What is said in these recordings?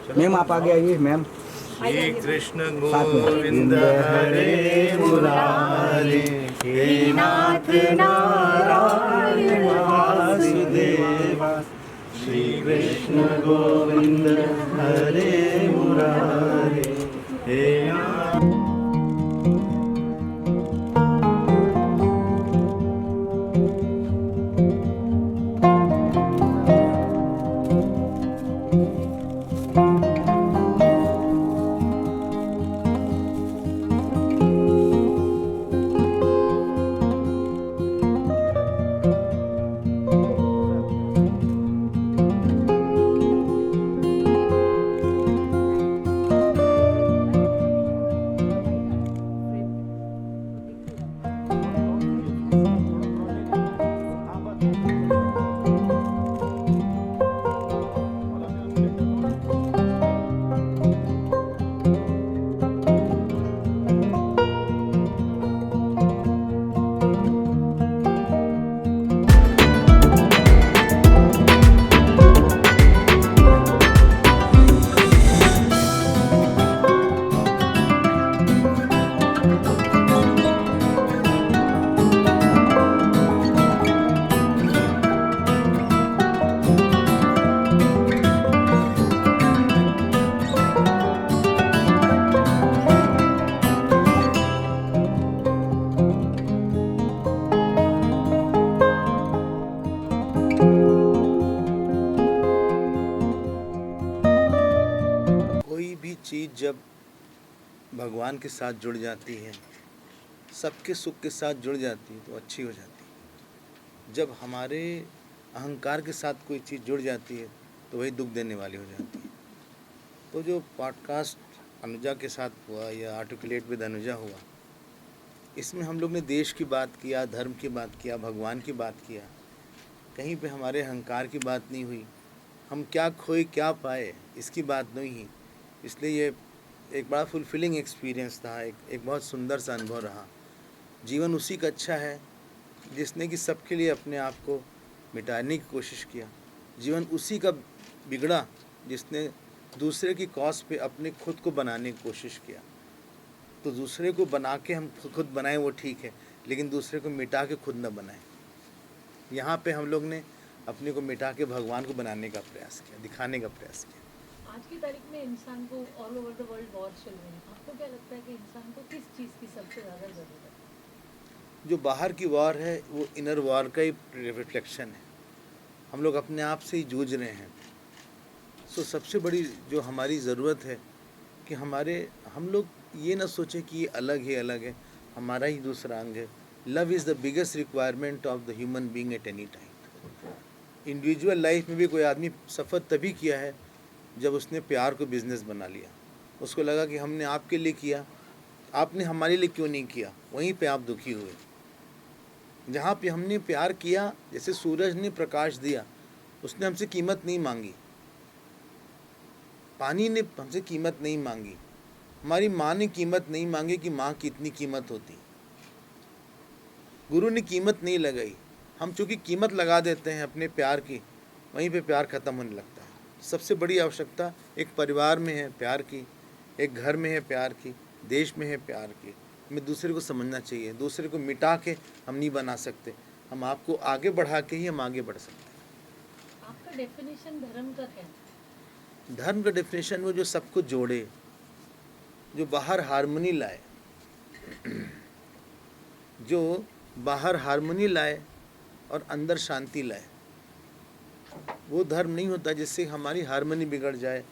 Ma'am आप आगे आइए मैम। श्री कृष्ण साथ में। गोविंद हरे मुरारे, हे नाथ नारायण वासुदेवा। श्री कृष्ण गोविंद हरे मुरारे, हे नाथ। कोई भी चीज़ जब भगवान के साथ जुड़ जाती है, सबके सुख के साथ जुड़ जाती है तो अच्छी हो जाती है। जब हमारे अहंकार के साथ कोई चीज़ जुड़ जाती है तो वही दुख देने वाली हो जाती है। तो जो पॉडकास्ट अनुजा के साथ हुआ या आर्टिकुलेट विद अनुजा हुआ, इसमें हम लोग ने देश की बात किया, धर्म की बात किया, भगवान की बात किया। कहीं पे हमारे अहंकार की बात नहीं हुई, हम क्या खोए क्या पाए इसकी बात नहीं हुई। इसलिए ये एक बड़ा फुलफिलिंग एक्सपीरियंस था, एक बहुत सुंदर सा अनुभव रहा। जीवन उसी का अच्छा है जिसने कि सबके लिए अपने आप को मिटाने की कोशिश किया। जीवन उसी का बिगड़ा जिसने दूसरे की कॉज पे अपने खुद को बनाने की कोशिश किया। तो दूसरे को बना के हम खुद बनाएं वो ठीक है, लेकिन दूसरे को मिटा के खुद न बनाएं। यहाँ पे हम लोग ने अपने को मिटा के भगवान को बनाने का प्रयास किया, दिखाने का प्रयास किया। आज की तारीख में इंसान को all over the world war चल रहे हैं, आपको क्या लगता है कि इंसान को किस चीज़ की सबसे ज़्यादा ज़रूरत है? जो बाहर की वॉर है वो इनर वॉर का ही रिफ्लेक्शन है। हम लोग अपने आप से ही जूझ रहे हैं। सो सबसे बड़ी जो हमारी ज़रूरत है कि हम लोग ये ना सोचें कि ये अलग है, हमारा ही दूसरा अंग है। Love is the biggest requirement of the human being at any time. Individual life में भी कोई आदमी सफ़र तभी किया है जब उसने प्यार को बिज़नेस बना लिया। उसको लगा कि हमने आपके लिए किया, आपने हमारे लिए क्यों नहीं किया। वहीं पे आप दुखी हुए। जहाँ पे हमने प्यार किया, जैसे सूरज ने प्रकाश दिया, उसने हमसे कीमत नहीं मांगी, पानी ने हमसे कीमत नहीं मांगी, हमारी माँ ने कीमत नहीं मांगी कि माँ की इतनी कीमत होती, गुरु ने कीमत नहीं लगाई। हम चूँकि कीमत लगा देते हैं अपने प्यार की, वहीं पे प्यार ख़त्म होने लगता है। सबसे बड़ी आवश्यकता एक परिवार में है प्यार की, एक घर में है प्यार की, देश में है प्यार की। हमें दूसरे को समझना चाहिए। दूसरे को मिटा के हम नहीं बना सकते, हम आपको आगे बढ़ा के ही हम आगे बढ़ सकते हैं। आपका डेफिनेशन धर्म का क्या है? धर्म का डेफिनेशन वो जो सबको जोड़े, जो बाहर हारमोनी लाए, जो बाहर हारमोनी लाए और अंदर शांति लाए। वो धर्म नहीं होता जिससे हमारी हारमोनी बिगड़ जाए,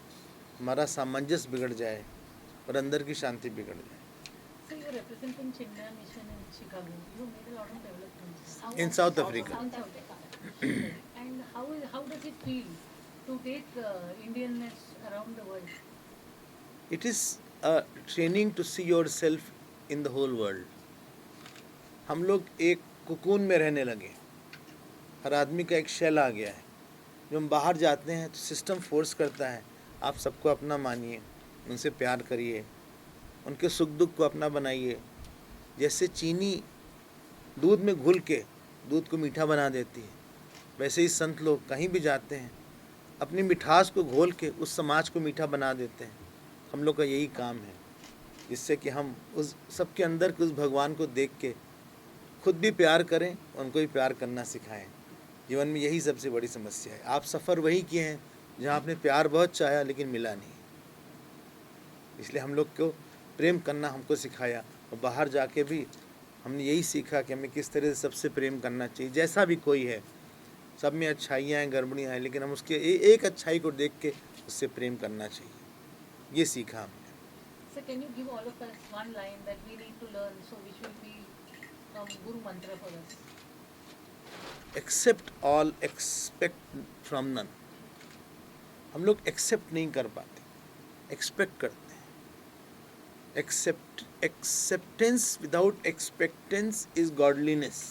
हमारा सामंजस्य बिगड़ जाए और अंदर की शांति बिगड़ जाए। So you representing Chinmaya Mission in Chicago. You made a lot of developments. In South Africa. In South Africa. And how does it feel to take Indianness around the world? It is a training to see yourself in the whole world. हम लोग एक cocoon में रहने लगे, हर आदमी का एक shell आ गया है। जब हम बाहर जाते हैं तो सिस्टम फोर्स करता है, आप सबको अपना मानिए, उनसे प्यार करिए, उनके सुख दुख को अपना बनाइए। जैसे चीनी दूध में घुल के दूध को मीठा बना देती है, वैसे ही संत लोग कहीं भी जाते हैं अपनी मिठास को घोल के उस समाज को मीठा बना देते हैं। हम लोग का यही काम है, जिससे कि हम उस सबके अंदर के उस भगवान को देख के खुद भी प्यार करें, उनको भी प्यार करना सिखाएं। जीवन में यही सबसे बड़ी समस्या है। आप सफ़र वही किए हैं जहाँ आपने प्यार बहुत चाहा लेकिन मिला नहीं, इसलिए हम लोग को प्रेम करना हमको सिखाया। और बाहर जाके भी हमने यही सीखा कि हमें किस तरह से सबसे प्रेम करना चाहिए। जैसा भी कोई है, सब में अच्छाइयाँ हैं, गड़बड़ियाँ हैं, लेकिन हम उसके एक अच्छाई को देख के उससे प्रेम करना चाहिए, ये सीखा हमने। So can you give all of us one line that we need to learn, so which will be Guru mantra for us? Accept all, expect from none. हम लोग एक्सेप्ट नहीं कर पाते, एक्सपेक्ट करते हैं। Acceptance without expectance is godliness.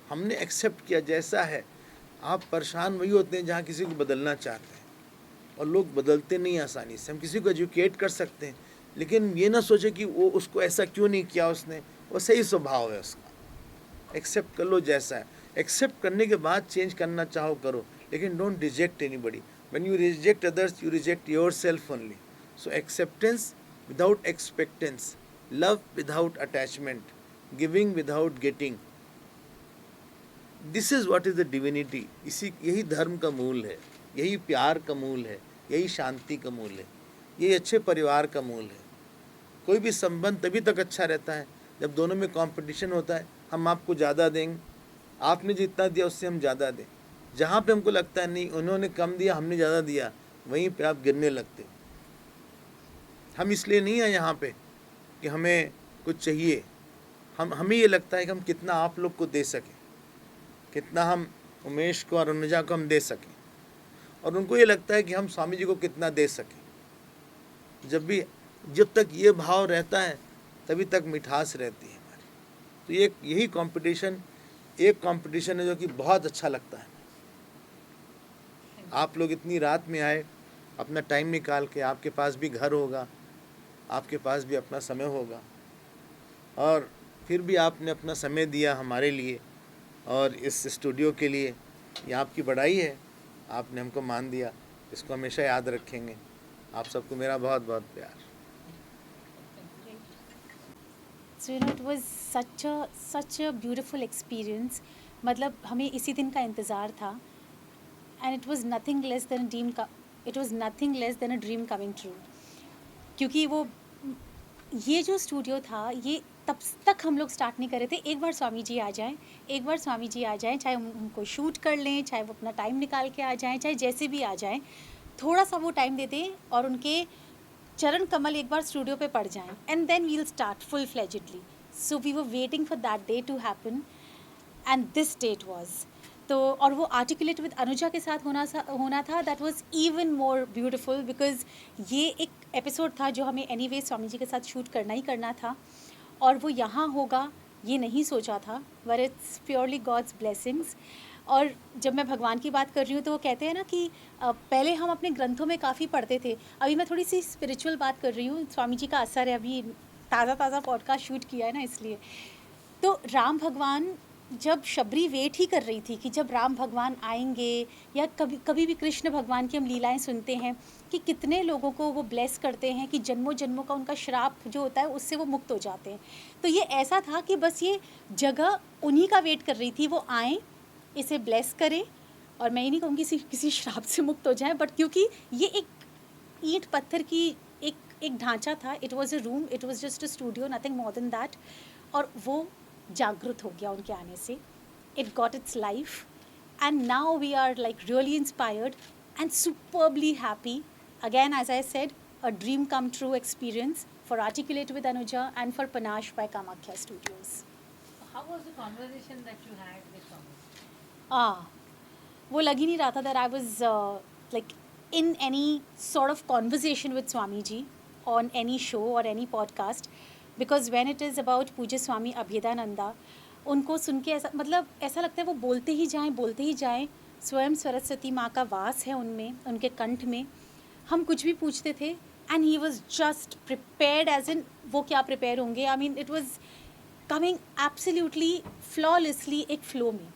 हमने accept किया जैसा है। आप परेशान वही होते हैं जहाँ किसी को बदलना चाहते हैं, और लोग बदलते नहीं आसानी से। हम किसी को एजुकेट कर सकते हैं, लेकिन ये ना सोचे कि वो उसको ऐसा क्यों नहीं किया उसने, वो सही स्वभाव है उसका। एक्सेप्ट कर लो जैसा है। एक्सेप्ट करने के बाद चेंज करना चाहो करो, लेकिन don't reject anybody. When you reject others, you reject yourself only. So acceptance without expectance, love without attachment, giving without getting, this is what is the divinity. यही धर्म का मूल है, यही प्यार का मूल है, यही शांति का मूल है, यही अच्छे परिवार का मूल है। कोई भी संबंध तभी तक अच्छा रहता है जब दोनों में कंपटीशन होता है। हम आपको ज़्यादा देंगे, आपने जितना दिया उससे हम ज़्यादा दें। जहाँ पे हमको लगता है नहीं उन्होंने कम दिया हमने ज़्यादा दिया, वहीं पे आप गिरने लगते। हम इसलिए नहीं हैं यहाँ पे कि हमें कुछ चाहिए। हमें ये लगता है कि हम कितना आप लोग को दे सकें, कितना हम उमेश को और अनुजा को हम दे सकें, और उनको ये लगता है कि हम स्वामी जी को कितना दे सकें। जब तक ये भाव रहता है तभी तक मिठास रहती है हमारी। तो यही कंपटीशन है जो कि बहुत अच्छा लगता है। आप लोग इतनी रात में आए, अपना टाइम निकाल के, आपके पास भी घर होगा, आपके पास भी अपना समय होगा, और फिर भी आपने अपना समय दिया हमारे लिए और इस स्टूडियो के लिए। ये आपकी बड़ाई है, आपने हमको मान दिया, इसको हमेशा याद रखेंगे। आप सबको मेरा बहुत बहुत प्यार। So it was such a beautiful experience. मतलब हमें इसी दिन का इंतज़ार था, and it was nothing less than a dream coming true. क्योंकि ये जो स्टूडियो था, ये तब तक हम लोग स्टार्ट नहीं कर रहे थे। एक बार स्वामी जी आ जाएं, चाहे उनको शूट कर लें, चाहे वो अपना टाइम निकाल के आ जाएं, चाहे जैसे भी आ जाएं, थोड़ा सा वो टाइम दे दें और उनके चरण कमल एक बार स्टूडियो पे पड़ जाएं, and then we'll start full fledgedly. So we were waiting for that day to happen, and this date was. तो और वो आर्टिकुलेट विद अनुजा के साथ होना था, that was even more beautiful, because ये एक एपिसोड था जो हमें एनीवे स्वामी जी के साथ शूट करना ही करना था, और वो यहाँ होगा ये नहीं सोचा था, but it's purely God's blessings. और जब मैं भगवान की बात कर रही हूँ तो वो कहते हैं ना कि पहले हम अपने ग्रंथों में काफ़ी पढ़ते थे, अभी मैं थोड़ी सी स्पिरिचुअल बात कर रही हूँ। स्वामी जी का असर है, अभी ताज़ा पॉडकास्ट शूट किया है ना, इसलिए। तो राम भगवान जब शबरी वेट ही कर रही थी कि जब राम भगवान आएंगे, या कभी भी कृष्ण भगवान की हम लीलाएं सुनते हैं कि कितने लोगों को वो ब्लेस करते हैं कि जन्मों जन्मों का उनका श्राप जो होता है उससे वो मुक्त हो जाते हैं। तो ये ऐसा था कि बस ये जगह उन्हीं का वेट कर रही थी, वो आएँ, इसे ब्लेस करें, और मैं ये नहीं कहूँगी किसी श्राप से मुक्त हो जाए, बट क्योंकि ये एक ईंट पत्थर की एक ढांचा था, it was a room, it was just a studio, nothing more than that, और वो जागृत हो गया उनके आने से। It got its life, and now we are like really inspired and superbly happy. Again, as I said, a dream come true experience for articulate with Anuja and for Panache by Kamakhya studios. How was the conversation that you had with Swami? वो लग ही नहीं रहा था that I was like in any sort of conversation with Swami Ji on any show or any podcast, because when it is about पूज्य स्वामी अभेदानंदा, उनको सुन के ऐसा लगता है वो बोलते ही जाएं। स्वयं सरस्वती माँ का वास है उनमें, उनके कंठ में। हम कुछ भी पूछते थे and he was just prepared, as in वो क्या प्रिपेयर होंगे, I mean it was coming absolutely flawlessly एक फ्लो में।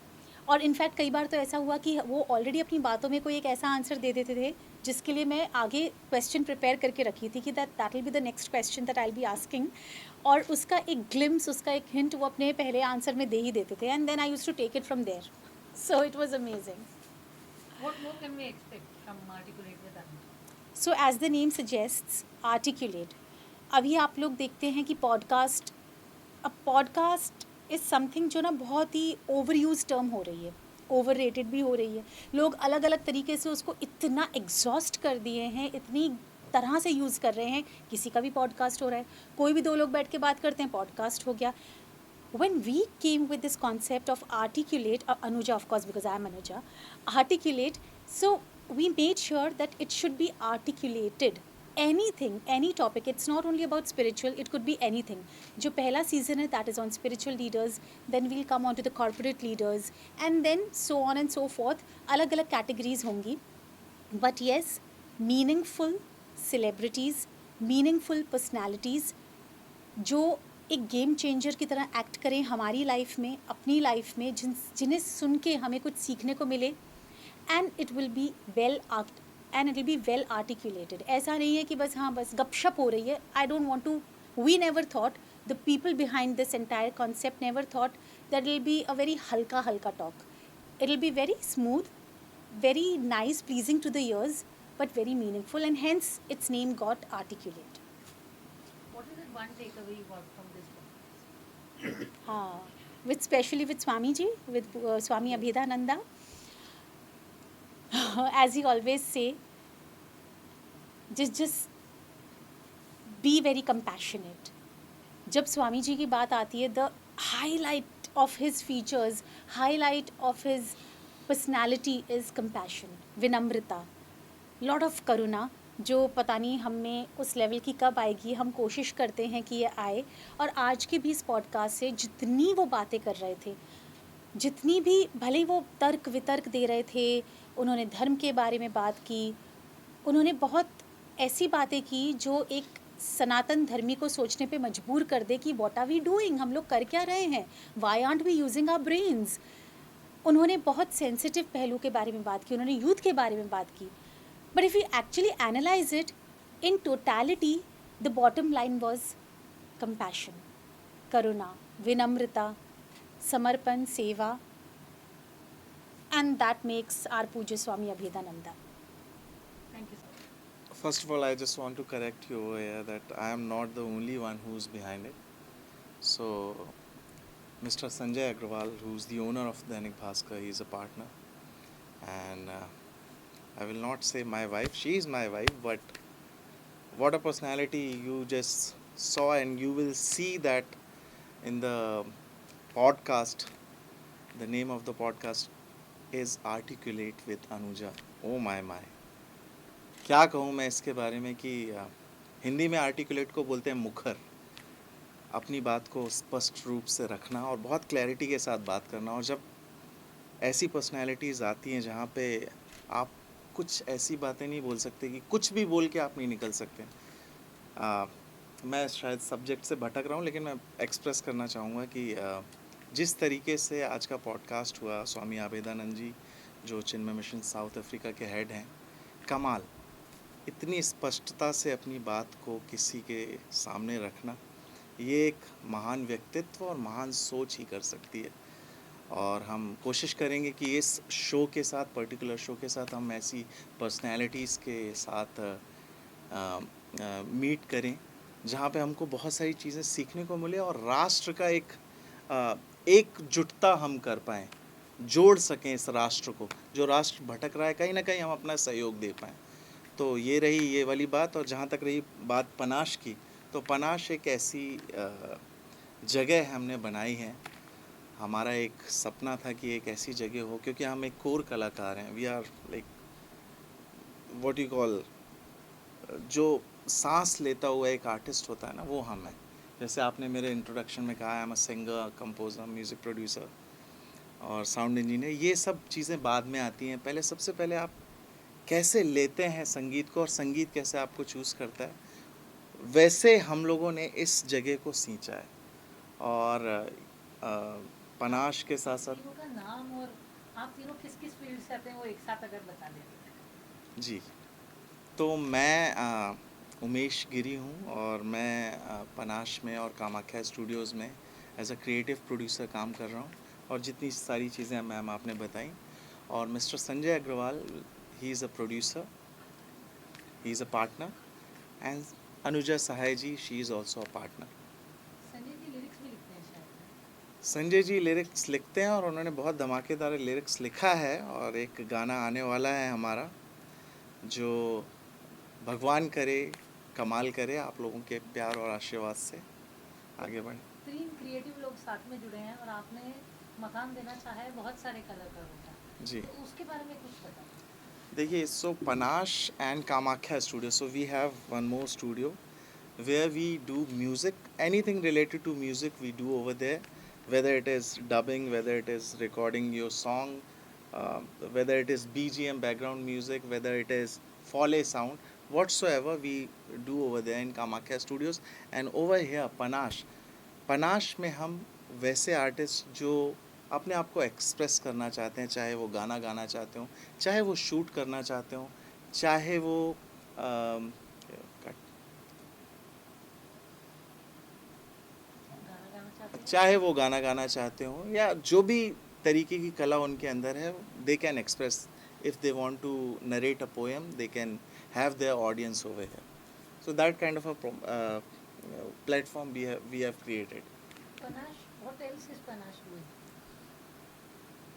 और इनफैक्ट कई बार तो ऐसा हुआ कि वो ऑलरेडी अपनी बातों में कोई एक ऐसा आंसर दे देते थे जिसके लिए मैं आगे क्वेश्चन प्रिपेयर करके रखी थी कि that will be the next question that I will be asking, और उसका एक ग्लिम्स, उसका एक हिंट वो अपने पहले आंसर में दे ही देते थे, and then I used to take it from there. So it was amazing. What more can we expect from Articulate with Anuja? So as the name suggests, articulate. अभी आप लोग देखते हैं कि पॉडकास्ट, अब पॉडकास्ट इज़ समथिंग जो ना बहुत ही ओवर यूज टर्म हो रही है, ओवर रेटेड भी हो रही है. लोग अलग अलग तरीके से उसको इतना एग्जॉस्ट कर दिए हैं, इतनी तरह से यूज़ कर रहे हैं. किसी का भी पॉडकास्ट हो रहा है, कोई भी दो लोग बैठ के बात करते हैं, पॉडकास्ट हो गया. When we came with this concept of articulate, Anuja of course because I am Anuja, articulate, so we made sure that it should be articulated. Anything, any topic, it's not only about spiritual, it could be anything. जो पहला season है that is on spiritual leaders, then we'll come on to the corporate leaders, and then so on and so forth. अलग अलग categories होंगी. But yes, meaningful celebrities, meaningful personalities जो एक game changer की तरह एक्ट करें हमारी लाइफ में, अपनी लाइफ में, जिन्हें सुन के हमें कुछ सीखने को मिले, and it will be well articulated. ऐसा नहीं है कि बस हाँ बस गपशप हो रही है. I don't want to, we never thought, the people behind this entire concept never thought that will be a very हल्का हल्का talk. It will be very smooth, very nice, pleasing to the ears, but very meaningful, and hence its name got Articulate. What is that one takeaway you got from this podcast? Especially with Swami ji, with Swami Abhedananda. As he always say, just be very compassionate. जब स्वामी जी की बात आती है, the highlight of his features, highlight of his personality is compassion, विनम्रता, lot of करुणा, जो पता नहीं हम में उस लेवल की कब आएगी. हम कोशिश करते हैं कि ये आए. और आज के भी इस पॉडकास्ट से जितनी वो बातें कर रहे थे, जितनी भी, भले ही वो तर्क वितर्क दे रहे थे, उन्होंने धर्म के बारे में बात की, उन्होंने बहुत ऐसी बातें की जो एक सनातन धर्मी को सोचने पे मजबूर कर दे कि व्हाट आर वी डूइंग, हम लोग कर क्या रहे हैं, why aren't we using our brains. उन्होंने बहुत सेंसिटिव पहलू के बारे में बात की, उन्होंने यूथ के बारे में बात की. But if you actually analyse it in totality, the bottom line was compassion, करुणा, विनम्रता, समर्पण, सेवा, and that makes our Pujya Swami Abhedananda. Thank you, sir. First of all, I just want to correct you over here that I am not the only one who's behind it. So, Mr. Sanjay Agrawal, who's the owner of Dainik Bhaskar, he's a partner. And I will not say my wife, she is my wife, but what a personality you just saw, and you will see that in the podcast. The name of the podcast is Articulate with Anuja. Oh my. क्या कहूँ मैं इसके बारे में कि हिंदी में articulate को बोलते हैं मुखर. अपनी बात को स्पष्ट रूप से रखना और बहुत क्लैरिटी के साथ बात करना. और जब ऐसी पर्सनालिटीज़ आती हैं जहाँ पे आप कुछ ऐसी बातें नहीं बोल सकते कि कुछ भी बोल के आप नहीं निकल सकते. मैं शायद सब्जेक्ट से भटक रहा हूँ, लेकिन मैं एक्सप्रेस करना चाहूँगा कि जिस तरीके से आज का पॉडकास्ट हुआ, स्वामी आबेदानंद जी जो चिन्मय मिशन साउथ अफ्रीका के हेड हैं, कमाल. इतनी स्पष्टता से अपनी बात को किसी के सामने रखना, ये एक महान व्यक्तित्व और महान सोच ही कर सकती है. और हम कोशिश करेंगे कि इस शो के साथ, पर्टिकुलर शो के साथ, हम ऐसी पर्सनैलिटीज़ के साथ मीट करें जहाँ पे हमको बहुत सारी चीज़ें सीखने को मिले और राष्ट्र का एकजुटता हम कर पाएँ, जोड़ सकें इस राष्ट्र को. जो राष्ट्र भटक रहा है, कहीं ना कहीं हम अपना सहयोग दे पाएँ. तो ये रही ये वाली बात. और जहाँ तक रही बात पनाश की, तो पनाश एक ऐसी जगह हमने बनाई है. हमारा एक सपना था कि एक ऐसी जगह हो, क्योंकि हम एक कोर कलाकार हैं. We are like what you call, जो सांस लेता हुआ एक आर्टिस्ट होता है ना, वो हम हैं. जैसे आपने मेरे इंट्रोडक्शन में कहा, I am a singer, composer, music producer और साउंड इंजीनियर. ये सब चीज़ें बाद में आती हैं. पहले, सबसे पहले आप कैसे लेते हैं संगीत को और संगीत कैसे आपको चूज़ करता है, वैसे हम लोगों ने इस जगह को सींचा है. और पनाश के साथ साथ फिल्मों का नाम और आप तीनों किस किस फील्ड से आते हैं वो एक साथ अगर बता दें। जी, तो मैं उमेश गिरी हूँ और मैं पनाश में और कामाख्या स्टूडियोज़ में एज अ क्रिएटिव प्रोड्यूसर काम कर रहा हूँ, और जितनी सारी चीज़ें मैम आपने बताई। और mister Sanjay Agarwal, he is a producer, he is a partner, and Anuja Sahay ji, she is also a partner. Sanjay ji lyrics भी लिखते हैं शायद। संजय जी लिरिक्स लिखते हैं और उन्होंने बहुत धमाकेदार लिरिक्स लिखा है, और एक गाना आने वाला है हमारा जो भगवान करे कमाल करे आप लोगों के प्यार और आशीर्वाद से आगे बढ़े। 3 क्रिएटिव लोग साथ में जुड़े हैं और आपने मकान देना चाहा है बहुत सारे कलाकारों का, जी, तो उसके बारे में कुछ बताओ। देखिए, so Panache and Kamakhya studio, so we have one more studio where we do music, anything related to music we do over there, whether it is dubbing, whether it is recording your song, uh, whether it is BGM background music, whether it is Foley sound, whatsoever we do over there in Kamakya Studios. And over here panache में हम वैसे artist जो अपने आप को express करना चाहते हैं, चाहे वो गाना गाना चाहते हो, चाहे वो शूट करना चाहते हो, चाहे वो गाना गाना चाहते हैं। चाहे वो गाना गाना चाहते हो, या जो भी तरीके की कला उनके अंदर है, they can express. If they want to narrate a poem, they can have their audience over here. So that kind of a platform we have created. Panache, what else is Panache doing?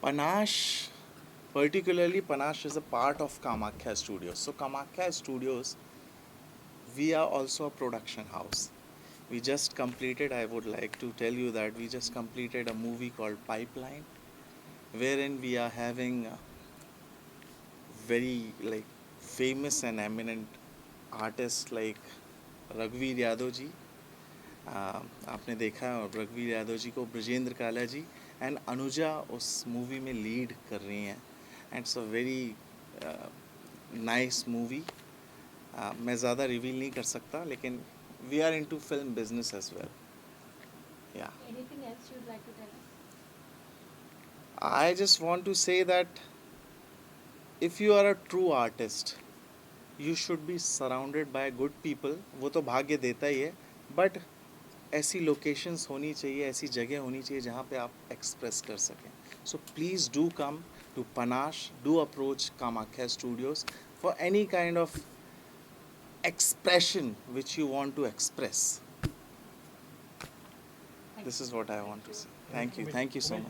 Panache, particularly Panache is a part of Kamakhya Studios. So Kamakhya Studios, we are also a production house. We just completed, I would like to tell you that we just completed a movie called Pipeline, wherein we are having very famous and eminent artists like रघुवीर यादव जी, आपने देखा, रघुवीर यादव जी को ब्रजेंद्र काला जी and Anuja उस movie में lead कर रही हैं, and it's a very nice movie. मैं ज़्यादा रिवील नहीं कर सकता, लेकिन we are into film business as well. या Anything else you'd like to tell us? I just want to say that if you are a true artist, you should be surrounded by good people. वो तो भाग्य देता ही है, but ऐसी locations होनी चाहिए, ऐसी जगह होनी चाहिए जहाँ पे आप एक्सप्रेस कर सकें. So please do come to Panache, do approach Kamakhya studios for any kind of expression which you want to express. This is what I want to say. Thank you so much.